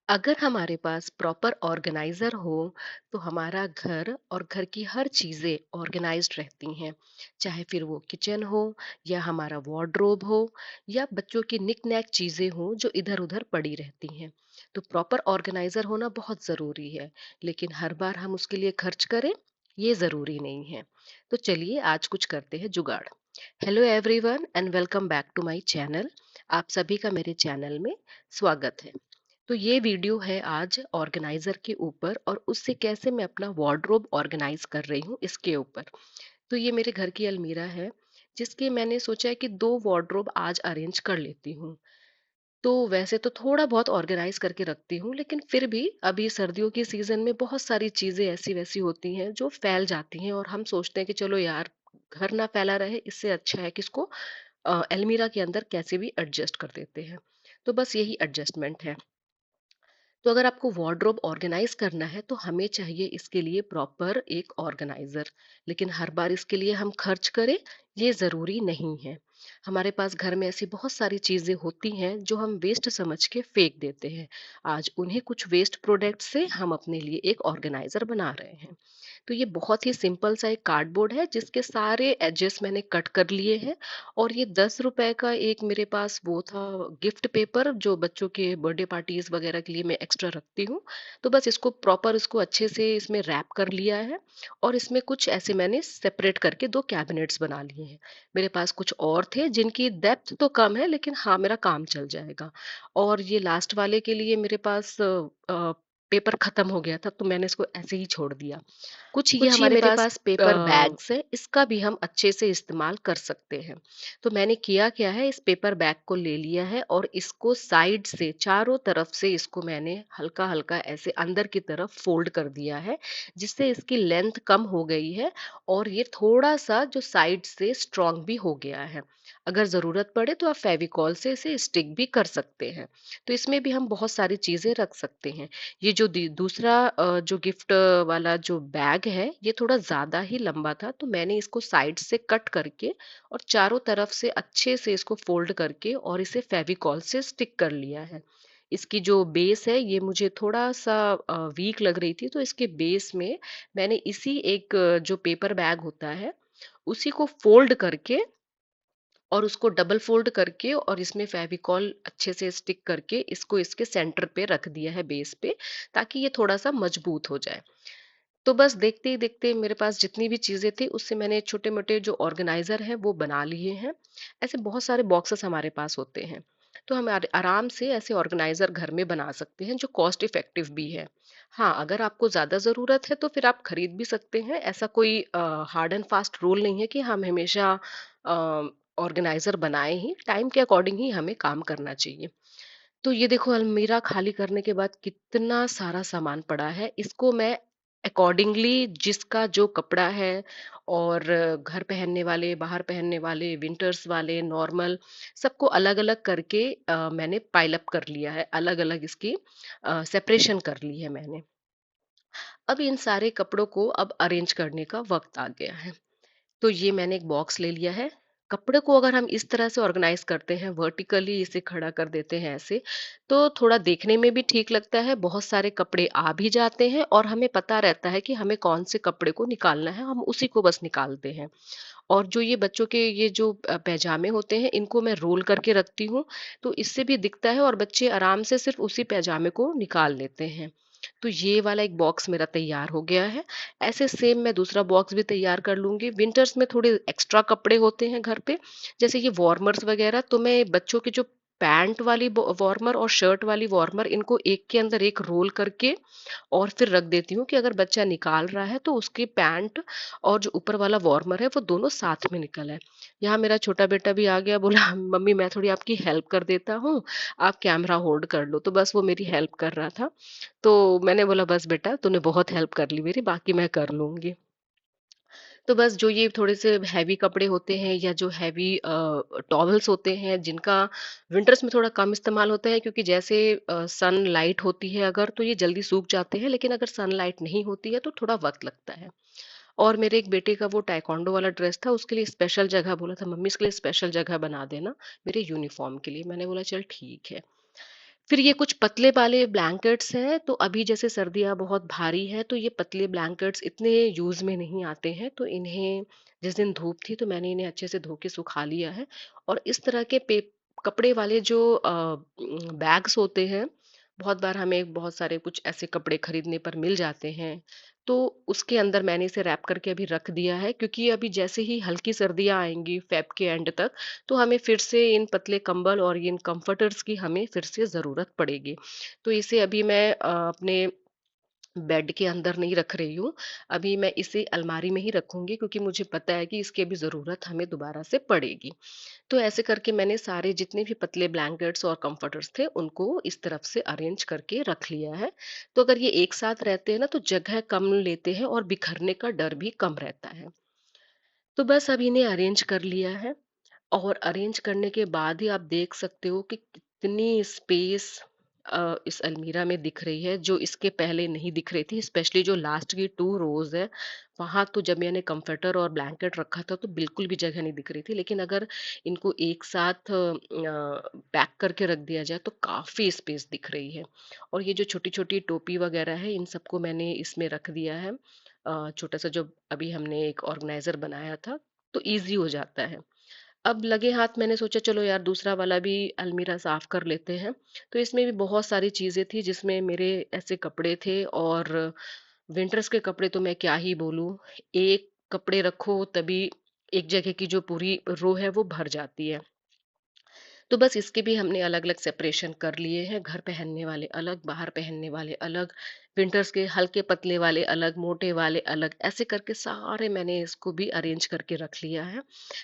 अगर हमारे पास proper organiser हो तो हमारा घर और घर की हर चीजें ऑर्गेनाइज्ड रहती हैं। चाहे फिर वो किचन हो या हमारा वार्डरोब हो या बच्चों की निक नैक चीजें हो जो इधर उधर पड़ी रहती हैं। तो प्रॉपर ऑर्गेनाइजर होना बहुत जरूरी है, लेकिन हर बार हम उसके लिए खर्च करें ये जरूरी नहीं है। तो चलिए आज कुछ करते हैं जुगाड़। Hello everyone and welcome back to my channel. आप सभी का मेरे चैनल में स्वागत है। तो ये वीडियो है आज ऑर्गेनाइजर के ऊपर और उससे कैसे मैं अपना वार्डरोब ऑर्गेनाइज कर रही हूँ इसके ऊपर। तो ये मेरे घर की अलमीरा है जिसके मैंने सोचा है कि दो वार्डरोब आज अरेंज कर लेती हूँ। तो वैसे तो थोड़ा बहुत ऑर्गेनाइज करके रखती हूँ, लेकिन फिर भी अभी सर्दियों की सीजन में बहुत सारी चीजें ऐसी वैसी होती हैं जो फैल जाती हैं और हम सोचते हैं कि चलो यार, घर ना फैला रहे इससे अच्छा है कि इसको अलमीरा के अंदर कैसे भी एडजस्ट कर देते हैं। तो बस यही एडजस्टमेंट है। तो अगर आपको वार्डरोब ऑर्गेनाइज करना है तो हमें चाहिए इसके लिए प्रॉपर एक ऑर्गेनाइजर। लेकिन हर बार इसके लिए हम खर्च करें ये ज़रूरी नहीं है। हमारे पास घर में ऐसी बहुत सारी चीज़ें होती हैं जो हम वेस्ट समझ के फेंक देते हैं। आज उन्हें कुछ वेस्ट प्रोडक्ट से हम अपने लिए एक ऑर्गेनाइजर बना रहे हैं। तो ये बहुत ही सिंपल सा एक कार्डबोर्ड है जिसके सारे एजेस मैंने कट कर लिए हैं। और ये 10 रुपए का एक मेरे पास वो था, गिफ्ट पेपर जो बच्चों के बर्थडे पार्टीज वगैरह के लिए मैं एक्स्ट्रा रखती हूँ। तो बस इसको प्रॉपर इसको अच्छे से इसमें रैप कर लिया है। और इसमें कुछ ऐसे मैंने सेपरेट करके दो कैबिनेट्स बना लिए हैं। मेरे पास कुछ और थे जिनकी डेप्थ तो कम है, लेकिन हाँ मेरा काम चल जाएगा। और ये लास्ट वाले के लिए मेरे पास पेपर खत्म हो गया था तो मैंने इसको ऐसे ही छोड़ दिया। कुछ ये कुछ ये हमारे मेरे पास पास पेपर बैग्स है, इसका भी हम अच्छे से इस्तेमाल कर सकते हैं। तो मैंने किया क्या है, इस पेपर बैग को ले लिया है और इसको साइड से चारों तरफ से इसको मैंने हल्का हल्का ऐसे अंदर की तरफ फोल्ड कर दिया है, जिससे इसकी लेंथ कम हो गई है और ये थोड़ा सा जो साइड से स्ट्रांग भी हो गया है। अगर जरूरत पड़े तो आप फेविकॉल से इसे स्टिक भी कर सकते हैं। तो इसमें भी हम बहुत सारी चीजें रख सकते हैं। ये जो दूसरा जो गिफ्ट वाला जो बैग है ये थोड़ा ज्यादा ही लंबा था, तो मैंने इसको साइड से कट करके और चारों तरफ से अच्छे से इसको फोल्ड करके और इसे फेविकॉल से स्टिक कर लिया है। इसकी जो बेस है ये मुझे थोड़ा सा वीक लग रही थी, तो इसके बेस में मैंने इसी एक जो पेपर बैग होता है उसी को फोल्ड करके और उसको डबल फोल्ड करके और इसमें फेविकॉल अच्छे से स्टिक करके इसको इसके सेंटर पे रख दिया है, बेस पे, ताकि ये थोड़ा सा मजबूत हो जाए। तो बस देखते ही देखते मेरे पास जितनी भी चीजें थी उससे मैंने छोटे मोटे जो ऑर्गेनाइजर हैं वो बना लिए हैं। ऐसे बहुत सारे बॉक्सेस हमारे पास होते हैं, तो हम आराम से ऐसे ऑर्गेनाइजर घर में बना सकते हैं जो कॉस्ट इफेक्टिव भी है। हाँ, अगर आपको ज्यादा जरूरत है तो फिर आप खरीद भी सकते हैं। ऐसा कोई हार्ड एंड फास्ट रूल नहीं है कि हम हमेशा ऑर्गेनाइजर बनाए ही, टाइम के अकॉर्डिंग ही हमें काम करना चाहिए। तो ये देखो, अलमीरा खाली करने के बाद कितना सारा सामान पड़ा है। इसको मैं अकॉर्डिंगली जिसका जो कपड़ा है और घर पहनने वाले, बाहर पहनने वाले, विंटर्स वाले, नॉर्मल, सबको अलग अलग करके मैंने पाइल अप कर लिया है, अलग अलग इसकी सेपरेशन कर ली है मैंने। अब इन सारे कपड़ों को अब अरेंज करने का वक्त आ गया है। तो ये मैंने एक बॉक्स ले लिया है। कपड़े को अगर हम इस तरह से ऑर्गेनाइज करते हैं, वर्टिकली इसे खड़ा कर देते हैं ऐसे, तो थोड़ा देखने में भी ठीक लगता है। बहुत सारे कपड़े आ भी जाते हैं और हमें पता रहता है कि हमें कौन से कपड़े को निकालना है, हम उसी को बस निकालते हैं। और जो ये बच्चों के ये जो पैजामे होते हैं इनको मैं रोल करके रखती हूँ, तो इससे भी दिखता है और बच्चे आराम से सिर्फ उसी पैजामे को निकाल लेते हैं। तो ये वाला एक बॉक्स मेरा तैयार हो गया है। ऐसे सेम मैं दूसरा बॉक्स भी तैयार कर लूंगी। विंटर्स में थोड़े एक्स्ट्रा कपड़े होते हैं घर पे, जैसे ये वार्मर्स वगैरह, तो मैं बच्चों की जो पैंट वाली वार्मर और शर्ट वाली वार्मर, इनको एक के अंदर एक रोल करके और फिर रख देती हूँ कि अगर बच्चा निकाल रहा है तो उसकी पैंट और जो ऊपर वाला वार्मर है वो दोनों साथ में निकल आए। यहाँ मेरा छोटा बेटा भी आ गया, बोला मम्मी मैं थोड़ी आपकी हेल्प कर देता हूँ, आप कैमरा होल्ड कर लो। तो बस वो मेरी हेल्प कर रहा था। तो मैंने बोला बस बेटा तूने बहुत हेल्प कर ली मेरी, बाकी मैं कर लूंगी। तो बस जो ये थोड़े से हैवी कपड़े होते हैं या जो हैवी टॉवल्स होते हैं जिनका विंटर्स में थोड़ा कम इस्तेमाल होता है, क्योंकि जैसे सन लाइट होती है अगर, तो ये जल्दी सूख जाते हैं, लेकिन अगर सन लाइट नहीं होती है तो थोड़ा वक्त लगता है। और मेरे एक बेटे का वो टाइकोंडो वाला ड्रेस था, उसके लिए स्पेशल जगह बोला था, मम्मी इसके लिए स्पेशल जगह बना देना मेरे यूनिफॉर्म के लिए। मैंने बोला चल ठीक है। फिर ये कुछ पतले वाले ब्लैंकेट्स हैं, तो अभी जैसे सर्दियाँ बहुत भारी है, तो ये पतले ब्लैंकेट्स इतने यूज़ में नहीं आते हैं, तो इन्हें जिस दिन धूप थी तो मैंने इन्हें अच्छे से धो के सुखा लिया है। और इस तरह के पे कपड़े वाले जो बैग्स होते हैं, बहुत बार हमें बहुत सारे कुछ ऐसे कपड़े खरीदने पर मिल जाते हैं, तो उसके अंदर मैंने इसे रैप करके अभी रख दिया है, क्योंकि अभी जैसे ही हल्की सर्दियाँ आएँगी फ़ेब के एंड तक, तो हमें फिर से इन पतले कंबल और इन कंफर्टर्स की हमें फिर से ज़रूरत पड़ेगी। तो इसे अभी मैं अपने बेड के अंदर नहीं रख रही हूँ, अभी मैं इसे अलमारी में ही रखूँगी, क्योंकि मुझे पता है कि इसकी अभी ज़रूरत हमें दोबारा से पड़ेगी। तो ऐसे करके मैंने सारे जितने भी पतले ब्लैंकेट्स और कंफर्टर्स थे, उनको इस तरफ से अरेंज करके रख लिया है। तो अगर ये एक साथ रहते हैं ना, तो जगह कम लेते हैं और बिखरने का डर भी कम रहता है। तो बस अब इन्हें अरेंज कर लिया है। और अरेंज करने के बाद ही आप देख सकते हो कि कितनी स्पेस इस अलमीरा में दिख रही है, जो इसके पहले नहीं दिख रही थी। स्पेशली जो लास्ट की 2 रोज़ है, वहाँ तो जब मैंने कंफर्टर और ब्लैंकेट रखा था तो बिल्कुल भी जगह नहीं दिख रही थी। लेकिन अगर इनको एक साथ पैक करके रख दिया जाए तो काफ़ी स्पेस दिख रही है। और ये जो छोटी-छोटी टोपी वगैरह है, इन सबको मैंने इसमें रख दिया है। छोटा-सा जो अभी हमने एक ऑर्गेनाइज़र बनाया था, तो ईज़ी हो जाता है। अब लगे हाथ मैंने सोचा चलो यार दूसरा वाला भी अलमीरा साफ कर लेते हैं। तो इसमें भी बहुत सारी चीजें थी, जिसमें मेरे ऐसे कपड़े थे, और विंटर्स के कपड़े तो मैं क्या ही बोलूं। एक कपड़े रखो तभी एक जगह की जो पूरी रो है वो भर जाती है। तो बस इसके भी हमने अलग अलग सेपरेशन कर लिए हैं, घर पहनने वाले अलग, बाहर पहनने वाले अलग, विंटर्स के हल्के पतले वाले अलग, मोटे वाले अलग, ऐसे करके सारे मैंने इसको भी अरेंज करके रख लिया है।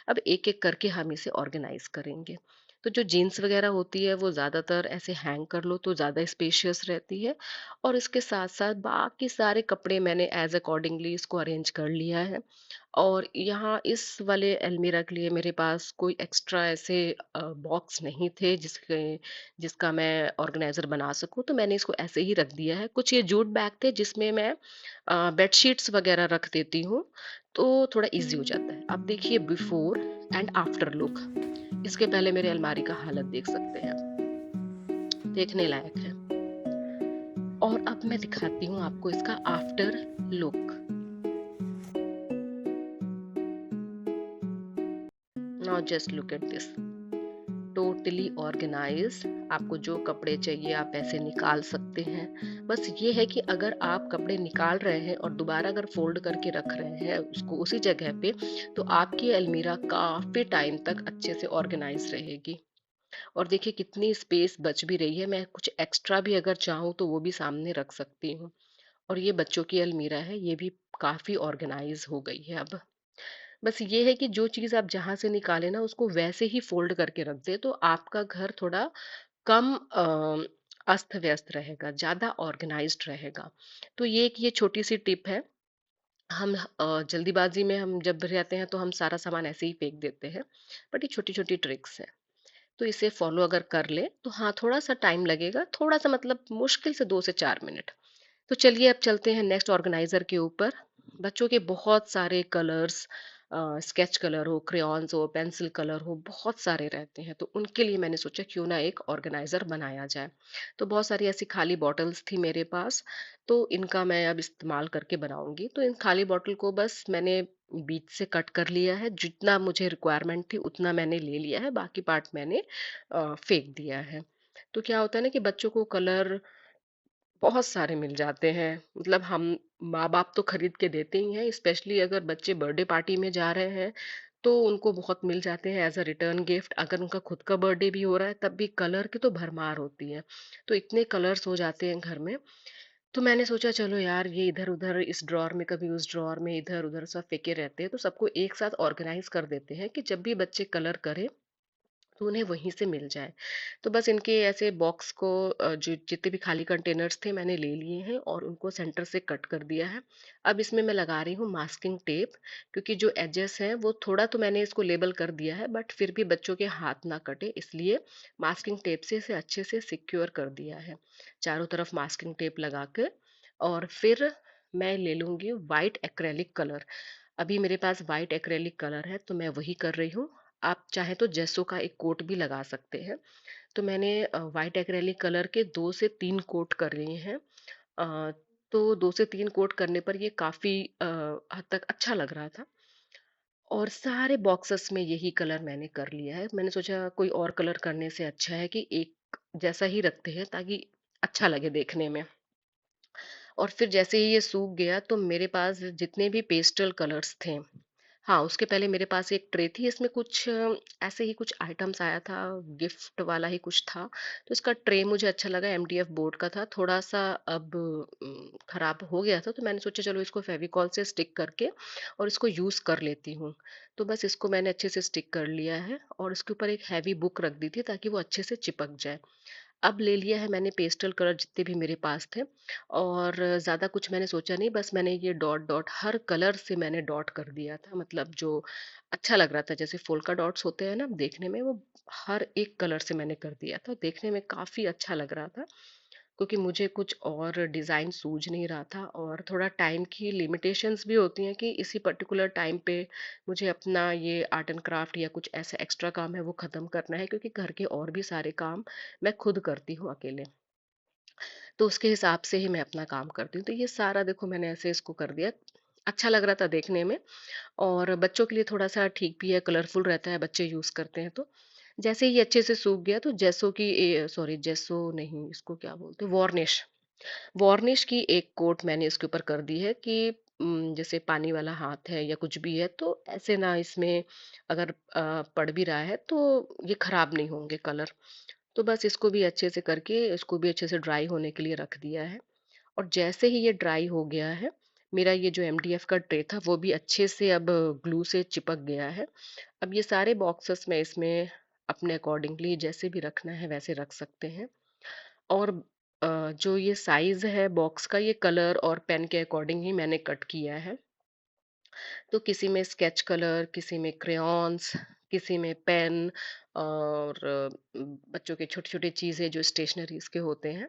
अब एक एक करके हम इसे ऑर्गेनाइज करेंगे। तो जो जीन्स वगैरह होती है वो ज़्यादातर ऐसे हैंग कर लो तो ज़्यादा स्पेशियस रहती है। और इसके साथ साथ बाकी सारे कपड़े मैंने एज अकॉर्डिंगली इसको अरेंज कर लिया है। और यहाँ इस वाले अलमीरा के लिए मेरे पास कोई एक्स्ट्रा ऐसे बॉक्स नहीं थे जिसका मैं ऑर्गेनाइजर बना सकूं, तो मैंने इसको ऐसे ही रख दिया है। कुछ ये जूट बैग थे जिसमें मैं बेडशीट्स वगैरह रख देती हूँ, तो थोड़ा इजी हो जाता है। अब देखिए बिफोर एंड आफ्टर लुक, इसके पहले मेरे अलमारी का हालत देख सकते हैं, देखने लायक है। और अब मैं दिखाती हूँ आपको इसका after look. Now just look at this, totally organized. आपको जो कपड़े चाहिए आप ऐसे निकाल सकते हैं। बस ये है कि अगर आप कपड़े निकाल रहे हैं और दोबारा अगर फोल्ड करके रख रहे हैं उसको उसी जगह पे, तो आपकी अलमीरा काफी टाइम तक अच्छे से ऑर्गेनाइज रहेगी। और देखिए कितनी स्पेस बच भी रही है, मैं कुछ एक्स्ट्रा भी अगर चाहूँ तो वो भी सामने रख सकती हूँ। और ये बच्चों की अलमीरा है, ये भी काफी ऑर्गेनाइज हो गई है अब। बस ये है कि जो चीज़ आप जहाँ से निकाले ना उसको वैसे ही फोल्ड करके रख दे, तो आपका घर थोड़ा कम अस्त व्यस्त रहेगा, ज़्यादा ऑर्गेनाइज्ड रहेगा। तो ये एक ये छोटी सी टिप है। हम जल्दीबाजी में हम जब रहते हैं तो हम सारा सामान ऐसे ही फेंक देते हैं, बट ये छोटी छोटी ट्रिक्स है। तो इसे फॉलो अगर कर ले तो हाँ थोड़ा सा टाइम लगेगा, थोड़ा सा मतलब मुश्किल से 2 से 4 मिनट। तो चलिए अब चलते हैं नेक्स्ट ऑर्गेनाइजर के ऊपर। बच्चों के बहुत सारे कलर्स, स्केच कलर हो, क्रेयॉन्स हो, पेंसिल कलर हो, बहुत सारे रहते हैं, तो उनके लिए मैंने सोचा क्यों ना एक ऑर्गेनाइजर बनाया जाए। तो बहुत सारी ऐसी खाली बॉटल्स थी मेरे पास, तो इनका मैं अब इस्तेमाल करके बनाऊंगी। तो इन खाली बॉटल को बस मैंने बीच से कट कर लिया है, जितना मुझे रिक्वायरमेंट थी उतना मैंने ले लिया है, बाकी पार्ट मैंने फेंक दिया है। तो क्या होता है ना कि बच्चों को कलर बहुत सारे मिल जाते हैं, मतलब हम माँ बाप तो खरीद के देते ही हैं, स्पेशली अगर बच्चे बर्थडे पार्टी में जा रहे हैं तो उनको बहुत मिल जाते हैं एज अ रिटर्न गिफ्ट। अगर उनका खुद का बर्थडे भी हो रहा है तब भी कलर की तो भरमार होती है। तो इतने कलर्स हो जाते हैं घर में। तो मैंने सोचा चलो यार ये इधर उधर इस ड्रॉर में कभी उस ड्रॉर में इधर उधर सब फेंके रहते हैं, तो सबको एक साथ ऑर्गेनाइज कर देते हैं कि जब भी बच्चे कलर करें तो उन्हें वहीं से मिल जाए। तो बस इनके ऐसे बॉक्स को जो जितने भी खाली कंटेनर्स थे मैंने ले लिए हैं और उनको सेंटर से कट कर दिया है। अब इसमें मैं लगा रही हूँ मास्किंग टेप, क्योंकि जो एजेस हैं वो थोड़ा तो मैंने इसको लेबल कर दिया है, बट फिर भी बच्चों के हाथ ना कटे इसलिए मास्किंग टेप से इसे अच्छे से सिक्योर कर दिया है, चारों तरफ मास्किंग टेप लगा के। और फिर मैं ले लूंगी वाइट एक्रेलिक कलर। अभी मेरे पास वाइट एक्रेलिक कलर है तो मैं वही कर रही हूँ। आप चाहे तो जेसो का एक कोट भी लगा सकते हैं। तो मैंने व्हाइट एक्रेलिक कलर के 2 से 3 कोट कर लिए हैं। अ, तो 2 से 3 कोट करने पर ये काफ़ी हद तक अच्छा लग रहा था। और सारे बॉक्सेस में यही कलर मैंने कर लिया है। मैंने सोचा कोई और कलर करने से अच्छा है कि एक जैसा ही रखते हैं ताकि अच्छा लगे देखने में। और फिर जैसे ही ये सूख गया तो मेरे पास जितने भी पेस्टल कलर्स थे, हाँ, उसके पहले मेरे पास एक ट्रे थी, इसमें कुछ ऐसे ही कुछ आइटम्स आया था, गिफ्ट वाला ही कुछ था। तो इसका ट्रे मुझे अच्छा लगा, एमडीएफ बोर्ड का था, थोड़ा सा अब खराब हो गया था, तो मैंने सोचा चलो इसको फेविकॉल से स्टिक करके और इसको यूज कर लेती हूँ। तो बस इसको मैंने अच्छे से स्टिक कर लिया है और इसके ऊपर एक हैवी बुक रख दी थी ताकि वो अच्छे से चिपक जाए। अब ले लिया है मैंने पेस्टल कलर जितने भी मेरे पास थे, और ज़्यादा कुछ मैंने सोचा नहीं, बस मैंने ये डॉट डॉट हर कलर से मैंने डॉट कर दिया था, मतलब जो अच्छा लग रहा था, जैसे फूल का डॉट्स होते हैं ना देखने में, वो हर एक कलर से मैंने कर दिया था, देखने में काफ़ी अच्छा लग रहा था। क्योंकि मुझे कुछ और डिज़ाइन सूझ नहीं रहा था, और थोड़ा टाइम की लिमिटेशंस भी होती हैं कि इसी पर्टिकुलर टाइम पे मुझे अपना ये आर्ट एंड क्राफ्ट या कुछ ऐसा एक्स्ट्रा काम है वो ख़त्म करना है, क्योंकि घर के और भी सारे काम मैं खुद करती हूँ अकेले। तो उसके हिसाब से ही मैं अपना काम करती हूँ। तो ये सारा देखो मैंने ऐसे इसको कर दिया। अच्छा लग रहा था देखने में, और बच्चों के लिए थोड़ा-सा ठीक भी है, कलरफुल रहता है, बच्चे यूज़ करते हैं तो। जैसे ही ये अच्छे से सूख गया तो जेसो की सॉरी जेसो नहीं, इसको क्या बोलते हैं, वार्निश। वार्निश की एक कोट मैंने इसके ऊपर कर दी है कि जैसे पानी वाला हाथ है या कुछ भी है तो ऐसे ना इसमें अगर पड़ भी रहा है तो ये खराब नहीं होंगे कलर। तो बस इसको भी अच्छे से करके इसको भी अच्छे से ड्राई होने के लिए रख दिया है। और जैसे ही ये ड्राई हो गया है, मेरा ये जो एमडीएफ का ट्रे था वो भी अच्छे से अब ग्लू से चिपक गया है। अब ये सारे बॉक्सेस में इसमें अपने अकॉर्डिंगली जैसे भी रखना है वैसे रख सकते हैं। और जो ये साइज है बॉक्स का, ये कलर और पेन के अकॉर्डिंग ही मैंने कट किया है। तो किसी में स्केच कलर, किसी में क्रेयॉन्स, किसी में पेन, और बच्चों के छोटे-छोटे चीज़ें जो स्टेशनरीज़ के होते हैं,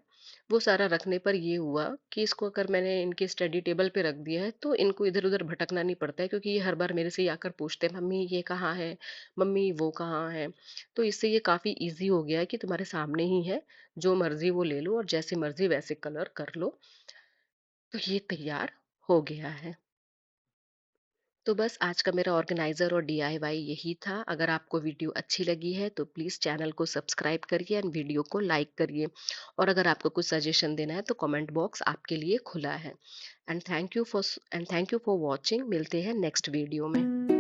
वो सारा रखने पर ये हुआ कि इसको अगर मैंने इनके स्टडी टेबल पे रख दिया है, तो इनको इधर-उधर भटकना नहीं पड़ता है, क्योंकि ये हर बार मेरे से ही आकर पूछते हैं, "मम्मी ये कहाँ है? मम्मी वो कहाँ है?" तो इससे ये काफ़ी ईज़ी हो गया है कि तुम्हारे सामने ही है, जो मर्ज़ी वो ले लो और जैसे मर्ज़ी वैसे कलर कर लो। तो ये तैयार हो गया है। तो बस आज का मेरा ऑर्गेनाइज़र और डीआईवाई यही था। अगर आपको वीडियो अच्छी लगी है तो प्लीज़ चैनल को सब्सक्राइब करिए एंड वीडियो को लाइक करिए। और अगर आपको कुछ सजेशन देना है तो कमेंट बॉक्स आपके लिए खुला है। And thank you for watching. मिलते हैं नेक्स्ट वीडियो में।